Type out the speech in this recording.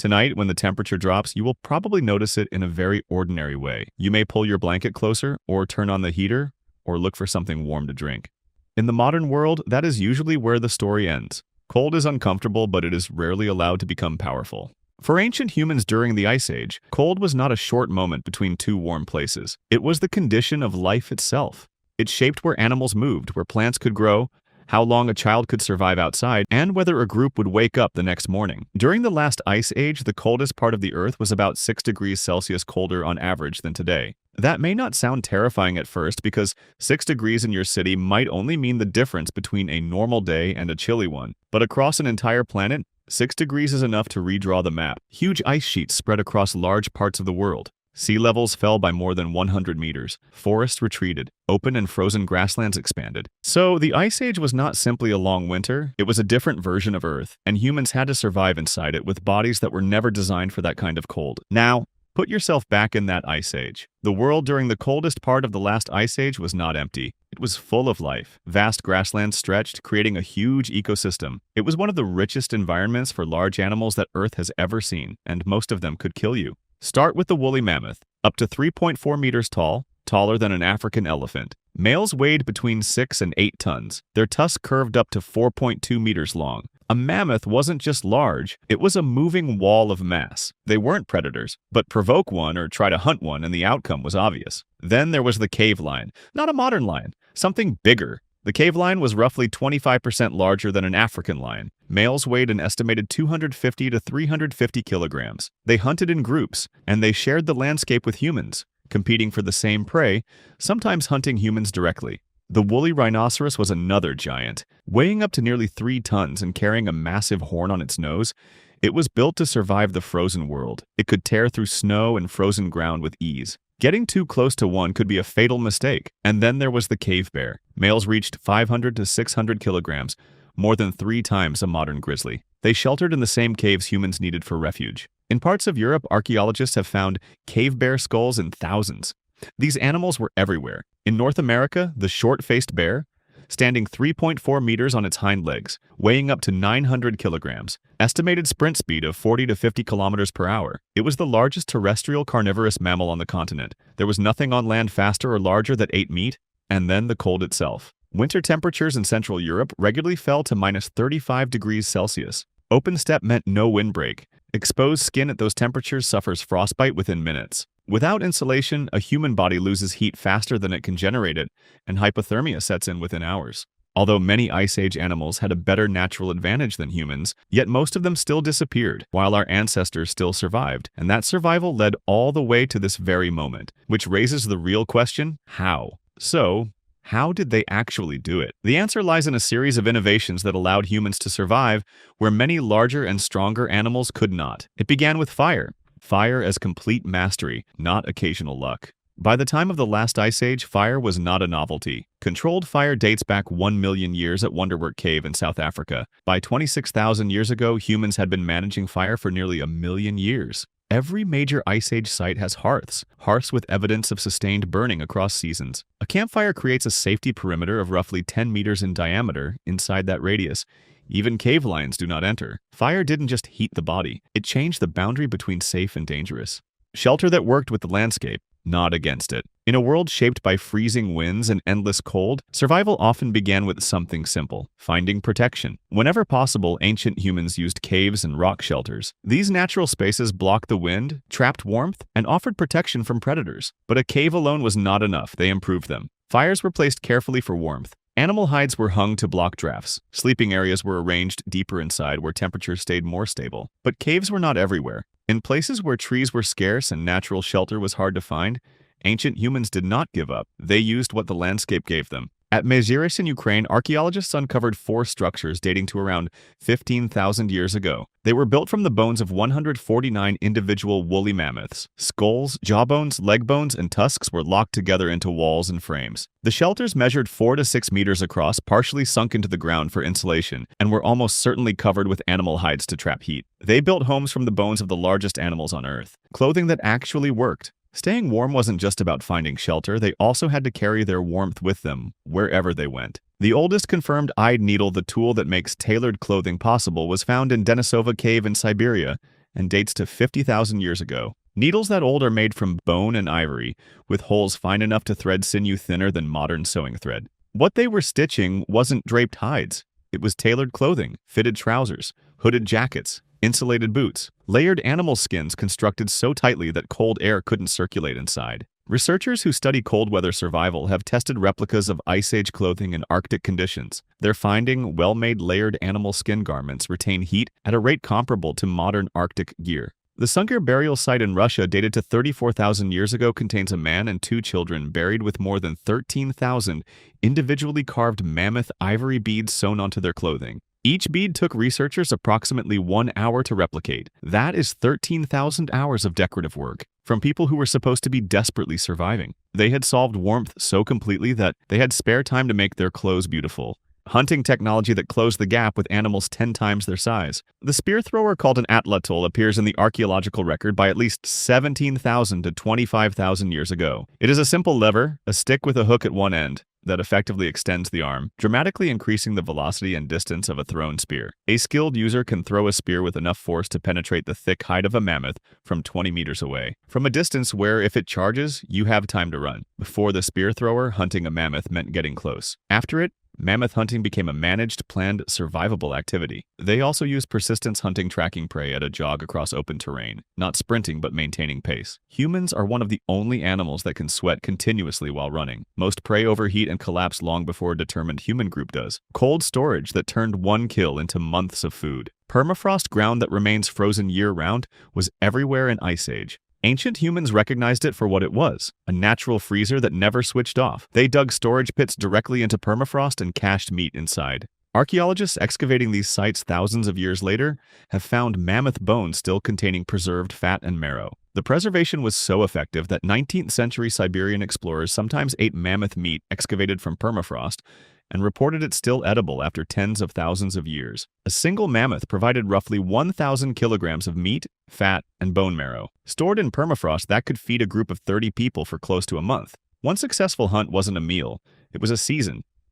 Tonight, when the temperature drops, you will probably notice it in a very ordinary way. You may pull your blanket closer, or turn on the heater, or look for something warm to drink. In the modern world, that is usually where the story ends. Cold is uncomfortable, but it is rarely allowed to become powerful. For ancient humans during the Ice Age, cold was not a short moment between two warm places. It was the condition of life itself. It shaped where animals moved, where plants could grow, how long a child could survive outside, and whether a group would wake up the next morning. During the last Ice Age, the coldest part of the Earth was about 6 degrees Celsius colder on average than today. That may not sound terrifying at first because 6 degrees in your city might only mean the difference between a normal day and a chilly one. But across an entire planet, 6 degrees is enough to redraw the map. Huge ice sheets spread across large parts of the world. Sea levels fell by more than 100 meters. Forests retreated. Open and frozen grasslands expanded. So the Ice Age was not simply a long winter, it was a different version of Earth, and humans had to survive inside it with bodies that were never designed for that kind of cold. Now, put yourself back in that Ice Age. The world during the coldest part of the last Ice Age was not empty. It was full of life. Vast grasslands stretched, creating a huge ecosystem. It was one of the richest environments for large animals that Earth has ever seen, and most of them could kill you. Start with the woolly mammoth, up to 3.4 meters tall, taller than an African elephant. Males weighed between 6 and 8 tons. Their tusks curved up to 4.2 meters long. A mammoth wasn't just large, it was a moving wall of mass. They weren't predators, but provoke one or try to hunt one and the outcome was obvious. Then there was the cave lion, not a modern lion, something bigger. The cave lion was roughly 25% larger than an African lion. Males weighed an estimated 250 to 350 kilograms. They hunted in groups, and they shared the landscape with humans, competing for the same prey, sometimes hunting humans directly. The woolly rhinoceros was another giant. Weighing up to nearly 3 tons and carrying a massive horn on its nose, it was built to survive the frozen world. It could tear through snow and frozen ground with ease. Getting too close to one could be a fatal mistake. And then there was the cave bear. Males reached 500 to 600 kilograms, more than 3 times a modern grizzly. They sheltered in the same caves humans needed for refuge. In parts of Europe, archaeologists have found cave bear skulls in thousands. These animals were everywhere. In North America, the short-faced bear, standing 3.4 meters on its hind legs, weighing up to 900 kilograms, estimated sprint speed of 40 to 50 kilometers per hour. It was the largest terrestrial carnivorous mammal on the continent. There was nothing on land faster or larger that ate meat, and then the cold itself. Winter temperatures in Central Europe regularly fell to minus 35 degrees Celsius. Open steppe meant no windbreak. Exposed skin at those temperatures suffers frostbite within minutes. Without insulation, a human body loses heat faster than it can generate it, and hypothermia sets in within hours. Although many Ice Age animals had a better natural advantage than humans, yet most of them still disappeared, while our ancestors still survived, and that survival led all the way to this very moment, which raises the real question, how? So, how did they actually do it? The answer lies in a series of innovations that allowed humans to survive where many larger and stronger animals could not. It began with fire. Fire as complete mastery, not occasional luck. By the time of the last Ice Age, fire was not a novelty. Controlled fire dates back 1 million years at Wonderwork Cave in South Africa. By 26,000 years ago, humans had been managing fire for nearly 1 million years. Every major Ice Age site has hearths with evidence of sustained burning across seasons. A campfire creates a safety perimeter of roughly 10 meters in diameter inside that radius. Even cave lions do not enter. Fire didn't just heat the body, it changed the boundary between safe and dangerous. Shelter that worked with the landscape, not against it. In a world shaped by freezing winds and endless cold, survival often began with something simple: finding protection. Whenever possible, ancient humans used caves and rock shelters. These natural spaces blocked the wind, trapped warmth, and offered protection from predators. But a cave alone was not enough, they improved them. Fires were placed carefully for warmth. Animal hides were hung to block drafts. Sleeping areas were arranged deeper inside where temperatures stayed more stable. But caves were not everywhere. In places where trees were scarce and natural shelter was hard to find, ancient humans did not give up. They used what the landscape gave them. At Mammoth in Ukraine, archaeologists uncovered 4 structures dating to around 15,000 years ago. They were built from the bones of 149 individual woolly mammoths. Skulls, jawbones, leg bones, and tusks were locked together into walls and frames. The shelters measured 4 to 6 meters across, partially sunk into the ground for insulation, and were almost certainly covered with animal hides to trap heat. They built homes from the bones of the largest animals on Earth. Clothing that actually worked. Staying warm wasn't just about finding shelter, they also had to carry their warmth with them, wherever they went. The oldest confirmed eyed needle, the tool that makes tailored clothing possible, was found in Denisova Cave in Siberia, and dates to 50,000 years ago. Needles that old are made from bone and ivory, with holes fine enough to thread sinew thinner than modern sewing thread. What they were stitching wasn't draped hides. It was tailored clothing, fitted trousers, hooded jackets, insulated boots, layered animal skins constructed so tightly that cold air couldn't circulate inside. Researchers who study cold weather survival have tested replicas of Ice Age clothing in Arctic conditions. They're finding well-made layered animal skin garments retain heat at a rate comparable to modern Arctic gear. The Sunker burial site in Russia, dated to 34,000 years ago, contains a man and 2 children buried with more than 13,000 individually carved mammoth ivory beads sewn onto their clothing. Each bead took researchers approximately 1 hour to replicate. That is 13,000 hours of decorative work from people who were supposed to be desperately surviving. They had solved warmth so completely that they had spare time to make their clothes beautiful. Hunting technology that closed the gap with animals 10 times their size. The spear thrower called an atlatl appears in the archaeological record by at least 17,000 to 25,000 years ago. It is a simple lever, a stick with a hook at one end, that effectively extends the arm, dramatically increasing the velocity and distance of a thrown spear. A skilled user can throw a spear with enough force to penetrate the thick hide of a mammoth from 20 meters away, from a distance where, if it charges, you have time to run. Before the spear thrower, hunting a mammoth meant getting close. After it, mammoth hunting became a managed, planned, survivable activity. They also used persistence hunting, tracking prey at a jog across open terrain, not sprinting but maintaining pace. Humans are one of the only animals that can sweat continuously while running. Most prey overheat and collapse long before a determined human group does. Cold storage that turned one kill into months of food. Permafrost, ground that remains frozen year-round, was everywhere in Ice Age. Ancient humans recognized it for what it was, a natural freezer that never switched off. They dug storage pits directly into permafrost and cached meat inside. Archaeologists excavating these sites thousands of years later have found mammoth bones still containing preserved fat and marrow. The preservation was so effective that 19th century Siberian explorers sometimes ate mammoth meat excavated from permafrost and reported it still edible after tens of thousands of years. A single mammoth provided roughly 1,000 kilograms of meat, fat, and bone marrow. Stored in permafrost, that could feed a group of 30 people for close to a month. One successful hunt wasn't a meal, it was a season.